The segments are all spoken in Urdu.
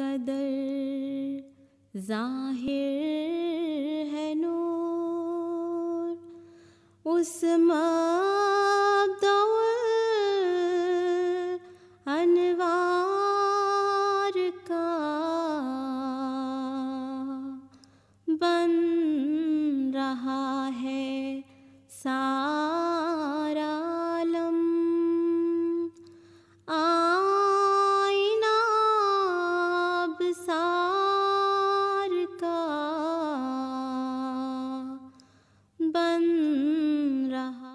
قدر ظاہر ہے نور اس مبدأ انوار کا بن رہا ہے سارا عالم آئینہ ابصار کا بن رہا۔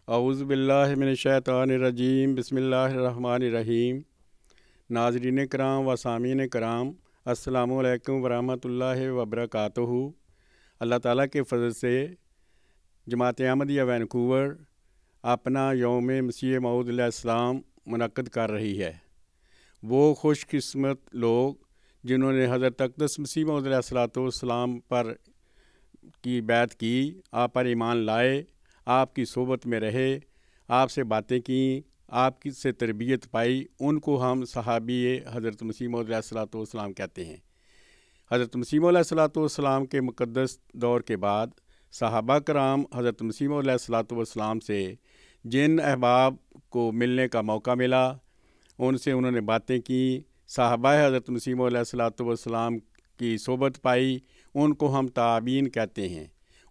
اعوذ باللہ من الشیطان الرجیم، بسم اللہ الرحمن الرحیم۔ ناظرین کرام و سامعین کرام، السلام علیکم ورحمۃ اللہ وبرکاتہ۔ اللہ تعالیٰ کے فضل سے جماعت احمدیہ وینکوور اپنا یوم مسیح موعود علیہ السلام منعقد کر رہی ہے۔ وہ خوش قسمت لوگ جنہوں نے حضرت اقدس مسیح موعود علیہ السلام پر کی بیعت کی، آپ پر ایمان لائے، آپ کی صحبت میں رہے، آپ سے باتیں کیں، آپ کی سے تربیت پائی، ان کو ہم صحابی حضرت مسیح موعود علیہ السلام کہتے ہیں۔ حضرت مسیح موعود علیہ السلام کے مقدس دور کے بعد صحابہ کرام حضرت مسیح موعود علیہ السلام سے جن احباب کو ملنے کا موقع ملا، ان سے انہوں نے باتیں کیں، صحابہ حضرت مسیح موعود علیہ السلام کی صحبت پائی، ان کو ہم تابعین کہتے ہیں۔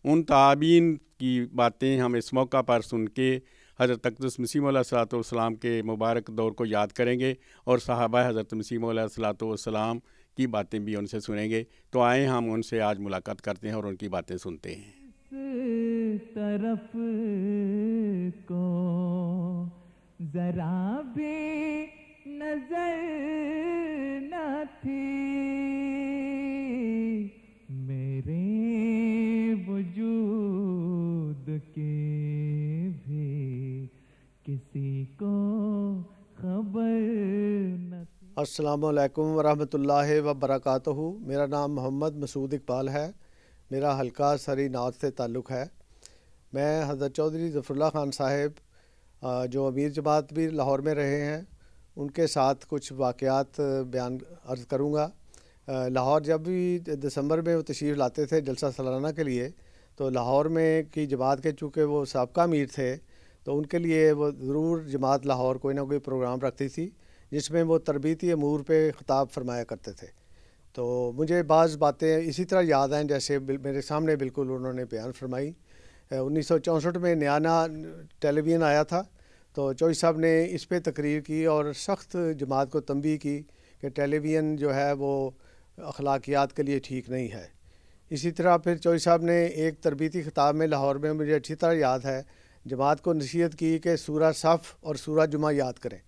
ان تابعین کی باتیں ہم اس موقع پر سن کے حضرت اقدس مسیح موعود علیہ السلام کے مبارک دور کو یاد کریں گے اور صحابہ حضرت مسیح موعود علیہ السلام کی باتیں بھی ان سے سنیں گے۔ تو آئیں ہم ان سے آج ملاقات کرتے ہیں اور ان کی باتیں سنتے ہیں۔ اس طرف کو ذرا بھی نظر نہ تھی، میرے وجود کی بھی کسی کو خبر نہ تھی۔ السلام علیکم ورحمۃ اللہ وبرکاتہ۔ میرا نام محمد مسعود اقبال ہے، میرا حلقہ سری نعت سے تعلق ہے۔ میں حضرت چودھری ظفر اللہ خان صاحب جو امیر جماعت بھی لاہور میں رہے ہیں، ان کے ساتھ کچھ واقعات بیان عرض کروں گا۔ لاہور جب بھی دسمبر میں وہ تشریف لاتے تھے جلسہ سالانہ کے لیے، تو لاہور میں کی جماعت کے چونکہ وہ سابقہ امیر تھے، تو ان کے لیے وہ ضرور جماعت لاہور کوئی نہ کوئی پروگرام رکھتی تھی جس میں وہ تربیتی امور پہ خطاب فرمایا کرتے تھے۔ تو مجھے بعض باتیں اسی طرح یاد ہیں جیسے میرے سامنے بالکل انہوں نے بیان فرمائی۔ 1964 میں نیا ٹیلی ویژن آیا تھا، تو چوئی صاحب نے اس پہ تقریر کی اور سخت جماعت کو تنبیہ کی کہ ٹیلی ویژن جو ہے وہ اخلاقیات کے لیے ٹھیک نہیں ہے۔ اسی طرح پھر چوئی صاحب نے ایک تربیتی خطاب میں لاہور میں مجھے اچھی طرح یاد ہے، جماعت کو نصیحت کی کہ سورہ صف اور سورہ جمعہ یاد کریں،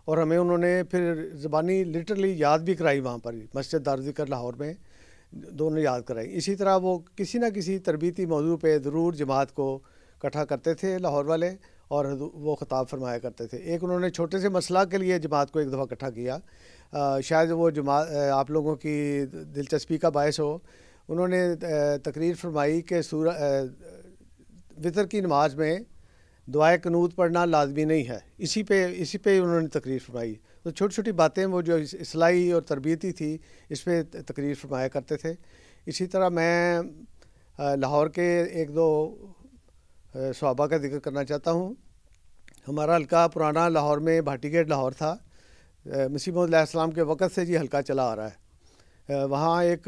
اور ہمیں انہوں نے پھر زبانی لٹرلی یاد بھی کرائی، وہاں پر مسجد دارالذکر لاہور میں دونوں یاد کرائی۔ اسی طرح وہ کسی نہ کسی تربیتی موضوع پہ ضرور جماعت کو اکٹھا کرتے تھے لاہور والے، اور وہ خطاب فرمایا کرتے تھے۔ ایک انہوں نے چھوٹے سے مسئلہ کے لیے جماعت کو ایک دفعہ اکٹھا کیا، شاید وہ جماعت آپ لوگوں کی دلچسپی کا باعث ہو۔ انہوں نے تقریر فرمائی کہ وطر کی نماز میں دعائے قنوت پڑھنا لازمی نہیں ہے، اسی پہ انہوں نے تقریر فرمائی۔ تو چھوٹی چھوٹی باتیں وہ جو اصلاحی اور تربیتی تھی اس پہ تقریر فرمایا کرتے تھے۔ اسی طرح میں لاہور کے ایک دو صحابہ کا ذکر کرنا چاہتا ہوں۔ ہمارا حلقہ پرانا لاہور میں بھاٹی گیٹ لاہور تھا، مسیح موعود علیہ السلام کے وقت سے جی حلقہ چلا آ رہا ہے۔ وہاں ایک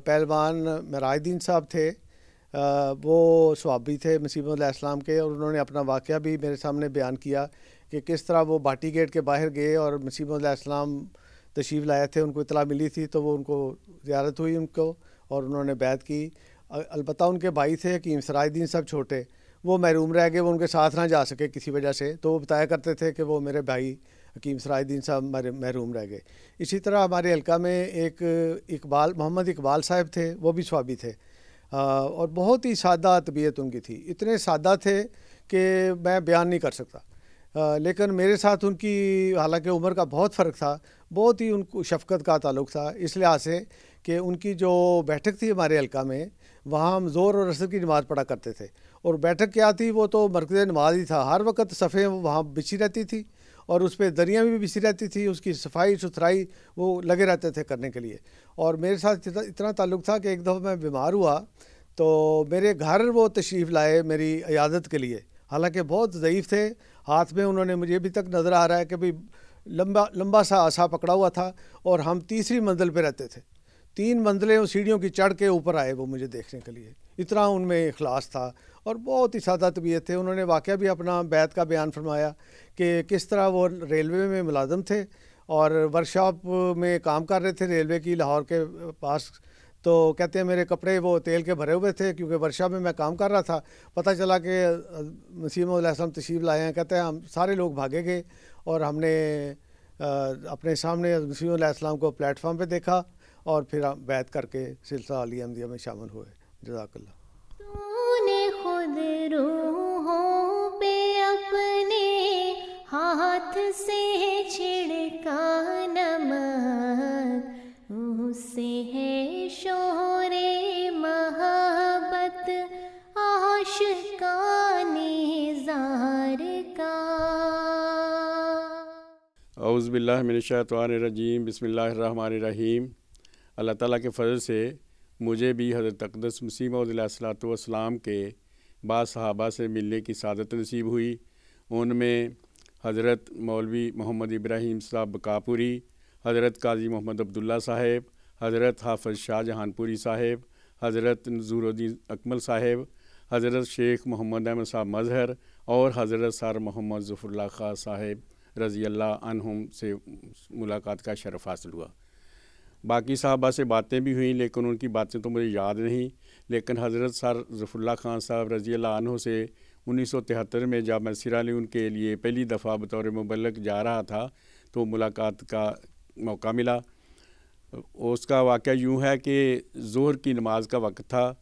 پہلوان معراج الدین صاحب تھے، وہ صحابی تھے مسیح موعود علیہ السلام کے، اور انہوں نے اپنا واقعہ بھی میرے سامنے بیان کیا کہ کس طرح وہ بھاٹی گیٹ کے باہر گئے اور مسیح موعود علیہ السلام تشریف لائے تھے، ان کو اطلاع ملی تھی تو وہ ان کو زیارت ہوئی ان کو، اور انہوں نے بیعت کی۔ البتہ ان کے بھائی تھے حکیم سراج الدین صاحب چھوٹے، وہ محروم رہ گئے، وہ ان کے ساتھ نہ جا سکے کسی وجہ سے، تو وہ بتایا کرتے تھے کہ وہ میرے بھائی حکیم سراج الدین صاحب محروم رہ گئے۔ اسی طرح ہمارے حلقہ میں ایک محمد اقبال صاحب تھے، وہ بھی صحابی تھے، اور بہت ہی سادہ طبیعت ان کی تھی، اتنے سادہ تھے کہ میں بیان نہیں کر سکتا، لیکن میرے ساتھ ان کی حالانکہ عمر کا بہت فرق تھا، بہت ہی ان کو شفقت کا تعلق تھا، اس لحاظ سے کہ ان کی جو بیٹھک تھی ہمارے حلقہ میں، وہاں ہم زور اور عصر کی نماز پڑھا کرتے تھے، اور بیٹھک کیا تھی، وہ تو مرکز نماز ہی تھا، ہر وقت صفیں وہاں بچھی رہتی تھی، اور اس پہ دریاں بھی بچھی رہتی تھی، اس کی صفائی ستھرائی وہ لگے رہتے تھے کرنے کے لیے. اور میرے ساتھ اتنا تعلق تھا کہ ایک دفعہ میں بیمار ہوا تو میرے گھر وہ تشریف لائے میری عیادت کے لیے. حالانکہ بہت ضعیف تھے، ہاتھ میں انہوں نے، مجھے ابھی تک نظر آ رہا ہے کہ بھی لمبا سا عصا پکڑا ہوا تھا، اور ہم تیسری منزل پہ رہتے تھے. 3 منزلیں اور سیڑھیوں کی چڑھ کے اوپر آئے وہ مجھے دیکھنے کے لیے. اتنا ان میں اخلاص تھا اور بہت ہی سادہ طبیعت تھے. انہوں نے واقعہ بھی اپنا بیت کا بیان فرمایا کہ کس طرح وہ ریلوے میں ملازم تھے اور ورکشاپ میں کام کر رہے تھے ریلوے کی لاہور کے پاس. تو کہتے ہیں میرے کپڑے وہ تیل کے بھرے ہوئے تھے کیونکہ ورکشاپ میں کام کر رہا تھا. پتہ چلا کہ مسیح موعود علیہ السلام تشریف لائے ہیں. کہتے ہیں ہم سارے لوگ بھاگے گئے اور ہم نے اپنے سامنے مسیح علیہ السلام کو پلیٹ فارم پہ دیکھا اور پھر ہم بیعت کر کے سلسلہ عالیہ احمدیہ میں شامل ہوئے. جزاک اللہ. تو نے خود روحوں پہ اپنے ہاتھ سے چھڑکا نمک، اس سے ہے شور محبت عاشقان زار کا. اعوذ باللہ من الشیطان الرجیم. بسم اللہ الرحمن الرحیم. اللہ تعالیٰ کے فضل سے مجھے بھی حضرت اقدس مسیح موعود علیہ الصلوۃ والسلام کے بعض صحابہ سے ملنے کی سعادت نصیب ہوئی. ان میں حضرت مولوی محمد ابراہیم صاحب بکاپوری، حضرت قاضی محمد عبداللہ صاحب، حضرت حافظ شاہ جہان پوری صاحب، حضرت نذور الدین اکمل صاحب، حضرت شیخ محمد احمد صاحب مظہر اور حضرت سر محمد ظفر اللہ خان صاحب رضی اللہ عنہم سے ملاقات کا شرف حاصل ہوا. باقی صحابہ سے باتیں بھی ہوئیں لیکن ان کی باتیں تو مجھے یاد نہیں. لیکن حضرت سر ظفر اللہ خان صاحب رضی اللہ عنہ سے 1973 میں جب میں سیرا لیون کے لیے پہلی دفعہ بطور مبلغ جا رہا تھا تو ملاقات کا موقع ملا. اس کا واقعہ یوں ہے کہ ظہر کی نماز کا وقت تھا.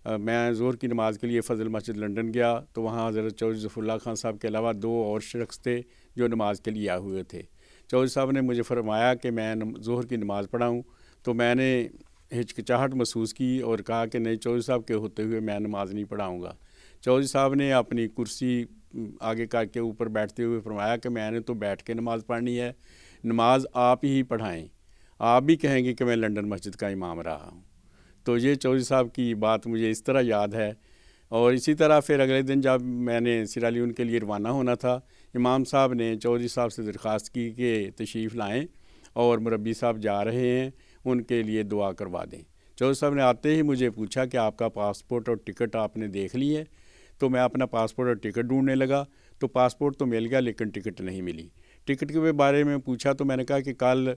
میں ظہر کی نماز کے لیے فضل مسجد لنڈن گیا تو وہاں حضرت چودھری ظفر اللہ خان صاحب کے علاوہ 2 اور شخص تھے جو نماز کے لیے آئے ہوئے تھے. چودھری صاحب نے مجھے فرمایا کہ میں ظہر کی نماز پڑھاؤں تو میں نے ہچکچاہٹ محسوس کی اور کہا کہ نہیں، چودھری صاحب کے ہوتے ہوئے میں نماز نہیں پڑھاؤں گا. چودھری صاحب نے اپنی کرسی آگے کر کے اوپر بیٹھتے ہوئے فرمایا کہ میں نے تو بیٹھ کے نماز پڑھنی ہے، نماز آپ ہی پڑھائیں، آپ بھی کہیں گے کہ میں لنڈن مسجد کا امام رہا ہوں. تو یہ چودھری صاحب کی بات مجھے اس طرح یاد ہے. اور اسی طرح پھر اگلے دن جب میں نے سیرا لیون کے لیے روانہ ہونا تھا، امام صاحب نے چودھری صاحب سے درخواست کی کہ تشریف لائیں اور مربی صاحب جا رہے ہیں، ان کے لیے دعا کروا دیں. چودھری صاحب نے آتے ہی مجھے پوچھا کہ آپ کا پاسپورٹ اور ٹکٹ آپ نے دیکھ لی ہے؟ تو میں اپنا پاسپورٹ اور ٹکٹ ڈھونڈنے لگا تو پاسپورٹ تو مل گیا لیکن ٹکٹ نہیں ملی. ٹکٹ کے بارے میں پوچھا تو میں نے کہا کہ کل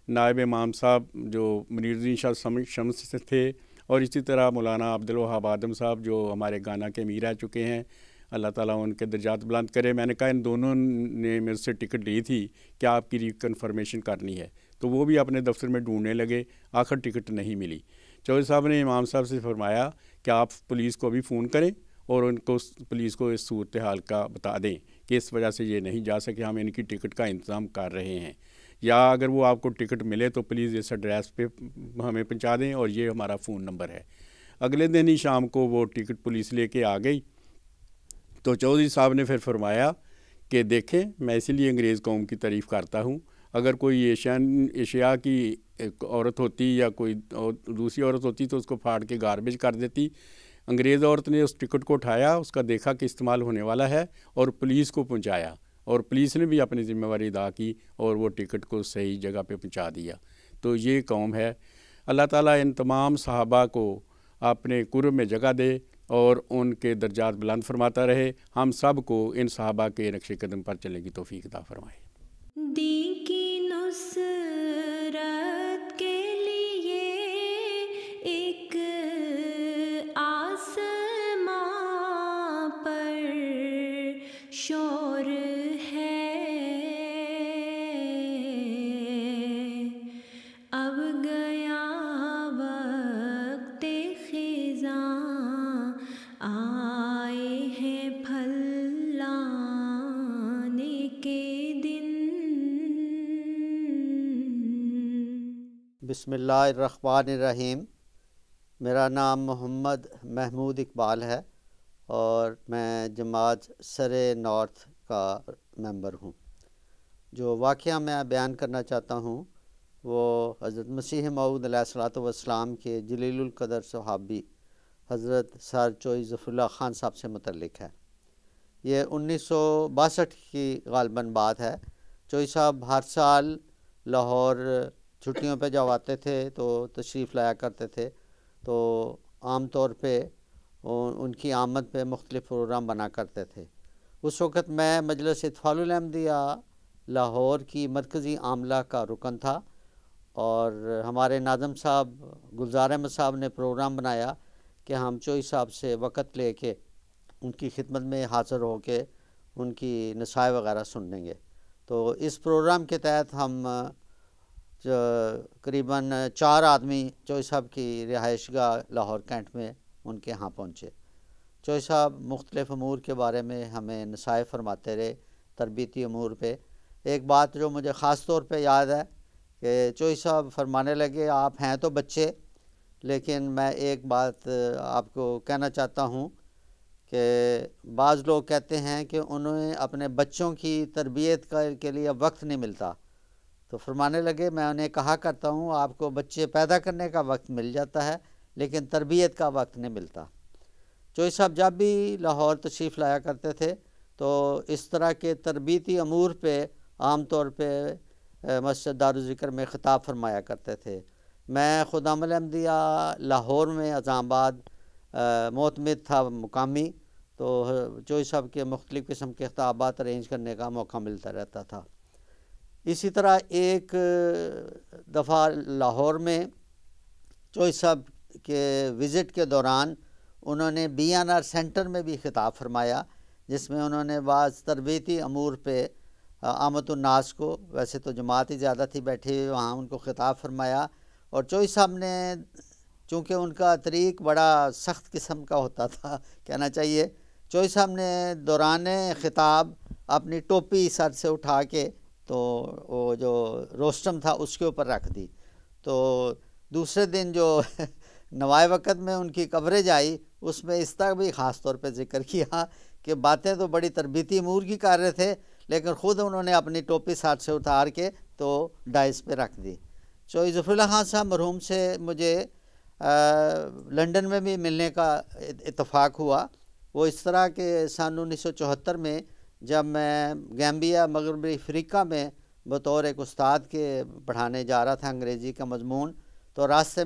نائب امام صاحب جو منیر الدین شاہ شمس سے تھے اور اسی طرح مولانا عبدالوہاب آدم صاحب جو ہمارے گانا کے امیر رہ چکے ہیں، اللہ تعالیٰ ان کے درجات بلند کرے، میں نے کہا ان دونوں نے میرے سے ٹکٹ لی تھی کہ آپ کی ریکنفرمیشن کرنی ہے. تو وہ بھی اپنے دفتر میں ڈھونڈنے لگے، آخر ٹکٹ نہیں ملی. چودھری صاحب نے امام صاحب سے فرمایا کہ آپ پولیس کو بھی فون کریں اور ان کو پولیس کو اس صورتحال کا بتا دیں کہ اس وجہ سے یہ نہیں جا سکے، ہم ان کی ٹکٹ کا انتظام کر رہے ہیں، یا اگر وہ آپ کو ٹکٹ ملے تو پلیز اس ایڈریس پہ ہمیں پہنچا دیں اور یہ ہمارا فون نمبر ہے. اگلے دن ہی شام کو وہ ٹکٹ پولیس لے کے آ گئی. تو چودھری صاحب نے پھر فرمایا کہ دیکھیں، میں اسی لیے انگریز قوم کی تعریف کرتا ہوں، اگر کوئی ایشیا کی ایک عورت ہوتی یا کوئی دوسری عورت ہوتی تو اس کو پھاڑ کے گاربیج کر دیتی. انگریز عورت نے اس ٹکٹ کو اٹھایا، اس کا دیکھا کہ استعمال ہونے والا ہے اور پولیس کو پہنچایا، اور پولیس نے بھی اپنی ذمہ داری ادا کی اور وہ ٹکٹ کو صحیح جگہ پہ پہنچا دیا. تو یہ قوم ہے. اللہ تعالیٰ ان تمام صحابہ کو اپنے قرب میں جگہ دے اور ان کے درجات بلند فرماتا رہے. ہم سب کو ان صحابہ کے نقش قدم پر چلنے کی توفیق عطا فرمائے. دین کی نصرت کے لیے ایک آسماں پر شور ہے، اب گیا وقت خزاں، آئے ہیں پھل لانے کے دن. بسم اللہ الرحمن الرحیم. میرا نام محمد محمود اقبال ہے اور میں جماعت سرے نارتھ کا ممبر ہوں. جو واقعہ میں بیان کرنا چاہتا ہوں وہ حضرت مسیح موعود علیہ الصلوۃ والسلام کے جلیل القدر صحابی حضرت سر چوئی ظفر اللہ خان صاحب سے متعلق ہے۔ یہ 1962 کی غالباً بات ہے۔ چوئی صاحب ہر سال لاہور چھٹیوں پہ جب آتے تھے تو تشریف لایا کرتے تھے، تو عام طور پہ ان کی آمد پہ مختلف پروگرام بنا کرتے تھے۔ اس وقت میں مجلس اطفال الاحمدیہ لاہور کی مرکزی عاملہ کا رکن تھا، اور ہمارے ناظم صاحب گلزار احمد صاحب نے پروگرام بنایا کہ ہم چوئی صاحب سے وقت لے کے ان کی خدمت میں حاضر ہو کے ان کی نصائح وغیرہ سنیں گے۔ تو اس پروگرام کے تحت ہم قریباً 4 آدمی چوئی صاحب کی رہائش گاہ لاہور کینٹ میں ان کے ہاں پہنچے۔ چوئی صاحب مختلف امور کے بارے میں ہمیں نصائح فرماتے رہے، تربیتی امور پہ۔ ایک بات جو مجھے خاص طور پہ یاد ہے کہ چوئی صاحب فرمانے لگے، آپ ہیں تو بچے، لیکن میں ایک بات آپ کو کہنا چاہتا ہوں کہ بعض لوگ کہتے ہیں کہ انہیں اپنے بچوں کی تربیت کے لیے وقت نہیں ملتا، تو فرمانے لگے میں انہیں کہا کرتا ہوں آپ کو بچے پیدا کرنے کا وقت مل جاتا ہے لیکن تربیت کا وقت نہیں ملتا۔ چوئی صاحب جب بھی لاہور تشریف لایا کرتے تھے تو اس طرح کے تربیتی امور پہ عام طور پہ مسجد دارالذکر میں خطاب فرمایا کرتے تھے۔ میں خدام الاحمدیہ لاہور میں عظام آباد معتمد تھا مقامی، تو چوئی صاحب کے مختلف قسم کے خطابات ارینج کرنے کا موقع ملتا رہتا تھا۔ اسی طرح ایک دفعہ لاہور میں چوئی صاحب کے وزٹ کے دوران انہوں نے BNR سینٹر میں بھی خطاب فرمایا، جس میں انہوں نے بعض تربیتی امور پہ آمد الناس کو، ویسے تو جماعت ہی زیادہ تھی بیٹھی ہوئی وہاں، ان کو خطاب فرمایا۔ اور چوئی صاحب نے، چونکہ ان کا طریق بڑا سخت قسم کا ہوتا تھا کہنا چاہیے، چوئی صاحب نے دوران خطاب اپنی ٹوپی سر سے اٹھا کے تو وہ جو روسٹم تھا اس کے اوپر رکھ دی۔ تو دوسرے دن جو نوائے وقت میں ان کی کوریج آئی اس میں اس طرح بھی خاص طور پہ ذکر کیا کہ باتیں تو بڑی تربیتی امور کی کر رہے تھے لیکن خود انہوں نے اپنی ٹوپی سر سے اتار کے تو ڈائس پہ رکھ دی۔ چوئی ظفر اللہ خان صاحب مرحوم سے مجھے لنڈن میں بھی ملنے کا اتفاق ہوا۔ وہ اس طرح کہ سن 1974 میں جب میں گیمبیا مغربی افریقہ میں بطور ایک استاد کے پڑھانے جا رہا تھا انگریزی کا مضمون، تو راستے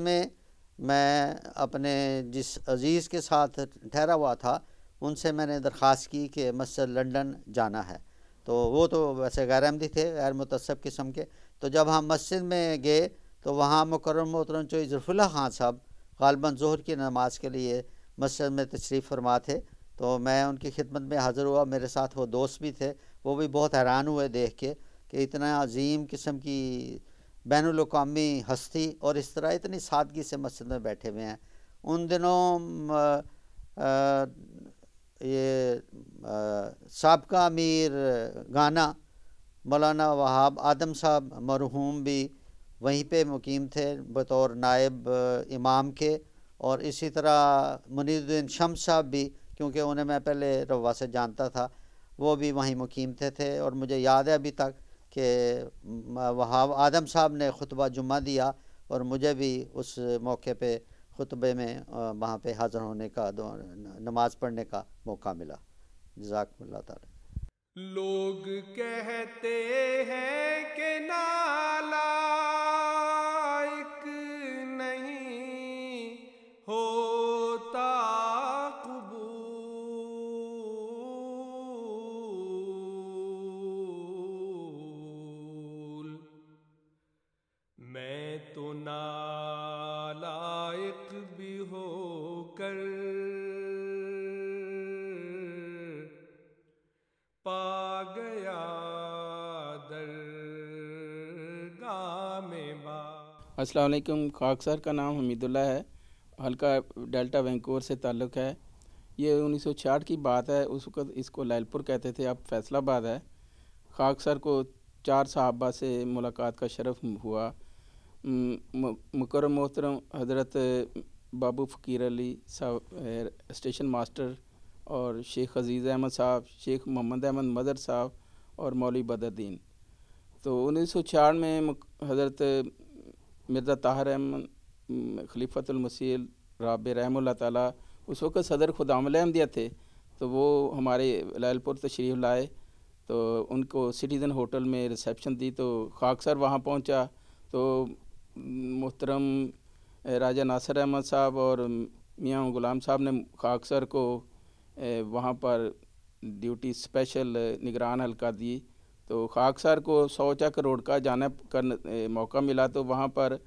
میں اپنے جس عزیز کے ساتھ ٹھہرا ہوا تھا ان سے میں نے درخواست کی کہ مسجد لنڈن جانا ہے، تو وہ تو ویسے غیر احمدی تھے، غیر متعصب قسم کے۔ تو جب ہم مسجد میں گئے تو وہاں مکرم محترم چوئی ظفر اللہ خان صاحب غالباً ظہر کی نماز کے لیے مسجد میں تشریف فرما تھے، تو میں ان کی خدمت میں حاضر ہوا۔ میرے ساتھ وہ دوست بھی تھے، وہ بھی بہت حیران ہوئے دیکھ کے کہ اتنا عظیم قسم کی بین الاقوامی ہستی اور اس طرح اتنی سادگی سے مسجد میں بیٹھے ہوئے ہیں۔ ان دنوں یہ سابقہ امیر گانا مولانا وہاب آدم صاحب مرحوم بھی وہیں پہ مقیم تھے بطور نائب امام کے، اور اسی طرح منیر الدین شمس صاحب بھی، کیونکہ انہیں میں پہلے روا سے جانتا تھا، وہ بھی وہیں مقیم تھے۔ اور مجھے یاد ہے ابھی تک کہ وہاب آدم صاحب نے خطبہ جمعہ دیا اور مجھے بھی اس موقع پہ خطبے میں وہاں پہ حاضر ہونے کا، نماز پڑھنے کا موقع ملا۔ جزاکم اللہ تعالی۔ لوگ کہتے ہیں کہ نالائق نہیں ہوتا قبول، میں تو نالائق بھی ہو کر پا گیا درگاہ میں با۔ السلام علیکم۔ خاک سر کا نام حمید اللہ ہے، حلقہ ڈیلٹا وینکوور سے تعلق ہے۔ یہ 1966 کی بات ہے، اس وقت اس کو لیلپور کہتے تھے، اب فیصل آباد ہے۔ خاک سر کو 4 صحابہ سے ملاقات کا شرف ہوا۔ مکرم محترم حضرت بابو فقیر علی صاحب اسٹیشن ماسٹر، اور شیخ عزیز احمد صاحب، شیخ محمد احمد مظہر صاحب اور مولوی بدر الدین۔ تو 1966 میں حضرت مرزا طاہر احمد خلیفۃ المسیح رابع رحمہ اللہ تعالیٰ اس وقت صدر خدامت احمدیہ تھے، تو وہ ہمارے لائل پور تشریف لائے، تو ان کو سٹیزن ہوٹل میں ریسیپشن دی، تو خاکسار وہاں پہنچا تو محترم راجہ ناصر احمد صاحب اور میاں غلام صاحب نے خاکسار کو وہاں پر ڈیوٹی اسپیشل نگران حلقہ دی، تو خاکسار کو 100 چک روڈ کا جانا موقع ملا، تو وہاں پر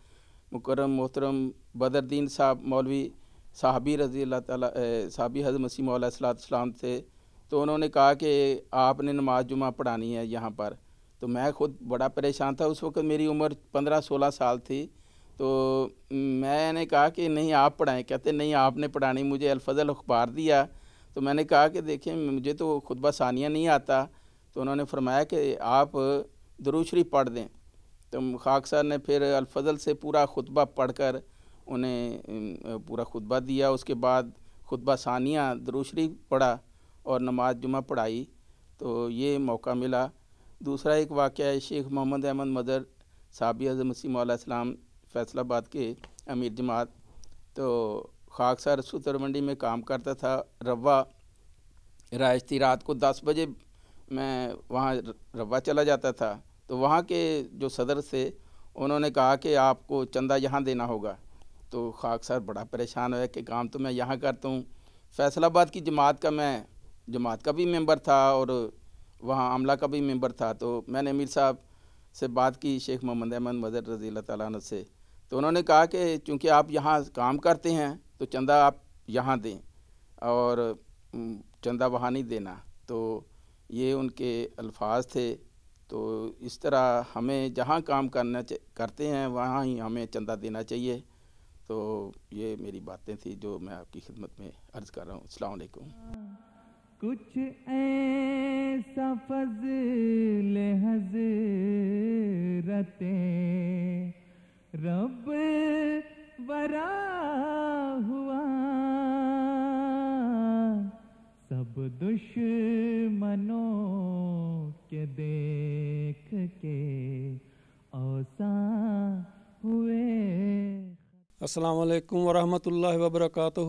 مکرم محترم بدر الدین صاحب مولوی صحابی رضی اللہ تعالیٰ صحابی حضرت مسیح موعود علیہ السلام تھے، تو انہوں نے کہا کہ آپ نے نماز جمعہ پڑھانی ہے یہاں پر، تو میں خود بڑا پریشان تھا، اس وقت میری عمر 15-16 سال تھی، تو میں نے کہا کہ نہیں آپ پڑھائیں، کہتے نہیں آپ نے پڑھانی، مجھے الفضل اخبار دیا، تو میں نے کہا کہ دیکھیں مجھے تو خطبہ ثانیہ نہیں آتا، تو انہوں نے فرمایا کہ آپ درود شریف پڑھ دیں، تو خاکسار نے پھر الفضل سے پورا خطبہ پڑھ کر انہیں پورا خطبہ دیا، اس کے بعد خطبہ ثانیہ درود شریف پڑھا اور نماز جمعہ پڑھائی، تو یہ موقع ملا۔ دوسرا ایک واقعہ ہے شیخ محمد احمد مظہر صحابی حضرت مسیح موعود علیہ السلام فیصل آباد کے امیر جماعت، تو خاکسار ستر منڈی میں کام کرتا تھا، روا رہائش تھی، رات کو 10 بجے میں وہاں روا چلا جاتا تھا، تو وہاں کے جو صدر تھے انہوں نے کہا کہ آپ کو چندہ یہاں دینا ہوگا، تو خاکسار بڑا پریشان ہوا کہ کام تو میں یہاں کرتا ہوں، فیصل آباد کی جماعت کا بھی ممبر تھا اور وہاں عملہ کا بھی ممبر تھا، تو میں نے امیر صاحب سے بات کی شیخ محمد احمد مظہر رضی اللہ تعالیٰ عنہ سے، تو انہوں نے کہا کہ چونکہ آپ یہاں کام کرتے ہیں تو چندہ آپ یہاں دیں اور چندہ وہاں نہیں دینا، تو یہ ان کے الفاظ تھے، تو اس طرح ہمیں جہاں کام کرتے ہیں وہاں ہی ہمیں چندہ دینا چاہیے، تو یہ میری باتیں تھیں جو میں آپ کی خدمت میں عرض کر رہا ہوں۔ السلام علیکم۔ کچھ ایسا فضل حضرت رب ورا ہوا، سب دشمنوں کے دیکھ کے اوسا ہوئے۔ السلام علیکم ورحمۃ اللہ وبرکاتہ۔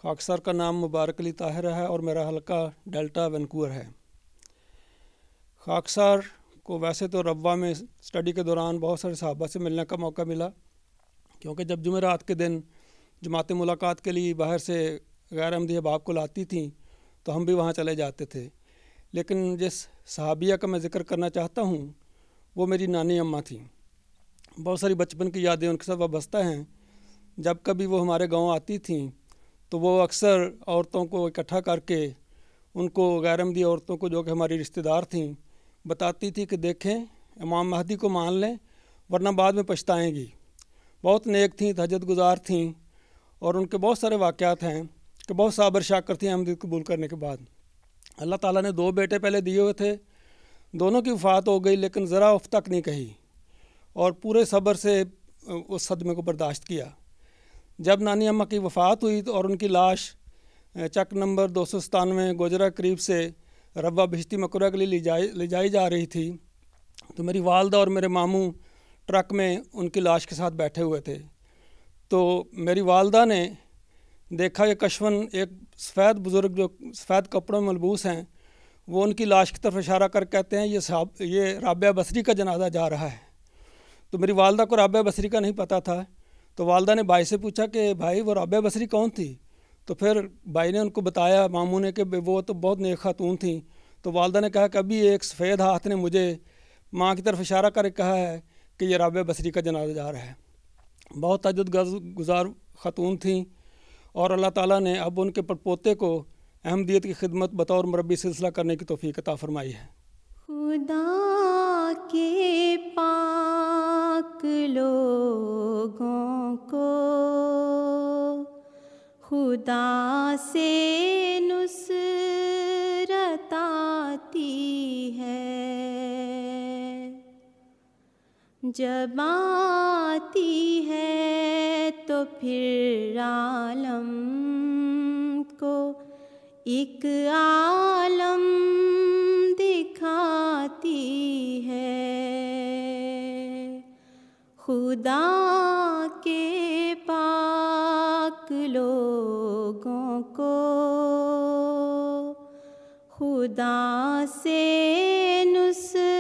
خاکسار کا نام مبارک علی طاہر ہے اور میرا حلقہ ڈیلٹا وینکوور ہے۔ خاکسار کو ویسے تو روا میں اسٹڈی کے دوران بہت سارے صحابہ سے ملنے کا موقع ملا، کیونکہ جب جمعرات کے دن جماعت ملاقات کے لیے باہر سے غیر احمدی احباب کو لاتی تھیں تو ہم بھی وہاں چلے جاتے تھے، لیکن جس صحابیہ کا میں ذکر کرنا چاہتا ہوں وہ میری نانی اماں تھیں۔ بہت ساری بچپن کی یادیں ان کے ساتھ وابستہ ہیں۔ جب کبھی وہ ہمارے گاؤں آتی تھیں تو وہ اکثر عورتوں کو اکٹھا کر کے ان کو غیر احمدی عورتوں کو جو کہ ہماری رشتہ دار تھیں بتاتی تھی کہ دیکھیں امام مہدی کو مان لیں ورنہ بعد میں پچھتائیں گی۔ بہت نیک تھیں، تہجد گزار تھیں، اور ان کے بہت سارے واقعات ہیں کہ بہت صابر شاکر تھیں احمدیت قبول کرنے کے بعد۔ اللہ تعالیٰ نے 2 بیٹے پہلے دیے ہوئے تھے، دونوں کی وفات ہو گئی، لیکن ذرا اف تک نہیں کہی اور پورے صبر سے اس صدمے کو برداشت کیا۔ جب نانی اماں کی وفات ہوئی اور ان کی لاش چک نمبر 297 گوجرا قریب سے روا بہشتی مقبرہ کے لیے لے جائی جا رہی تھی تو میری والدہ اور میرے ماموں ٹرک میں ان کی لاش کے ساتھ بیٹھے ہوئے تھے، تو میری والدہ نے دیکھا کہ کشفن ایک سفید بزرگ جو سفید کپڑوں میں ملبوس ہیں وہ ان کی لاش کی طرف اشارہ کر کہتے ہیں یہ رابعہ بصری کا جنازہ جا رہا ہے۔ تو میری والدہ کو رابعہ بصری کا نہیں پتہ تھا، تو والدہ نے بھائی سے پوچھا کہ بھائی وہ رابعہ بصری کون تھی؟ تو پھر بھائی نے ان کو بتایا ماموں نے کہ وہ تو بہت نیک خاتون تھیں۔ تو والدہ نے کہا کہ ابھی ایک سفید ہاتھ نے مجھے ماں کی طرف اشارہ کر کہا ہے کہ یہ رابعہ بصری کا جنازہ جا رہا ہے۔ بہت تہجد گزار خاتون تھیں اور اللہ تعالیٰ نے اب ان کے پڑپوتے کو احمدیت کی خدمت بطور مربی سلسلہ کرنے کی توفیق عطا فرمائی ہے۔ خدا کے پاک لوگوں کو خدا سے نصرت آتی ہے، جب آتی ہے تو پھر عالم کو ایک عالم دکھاتی ہے۔ خدا کے پاک لوگوں کو خدا سے نصرت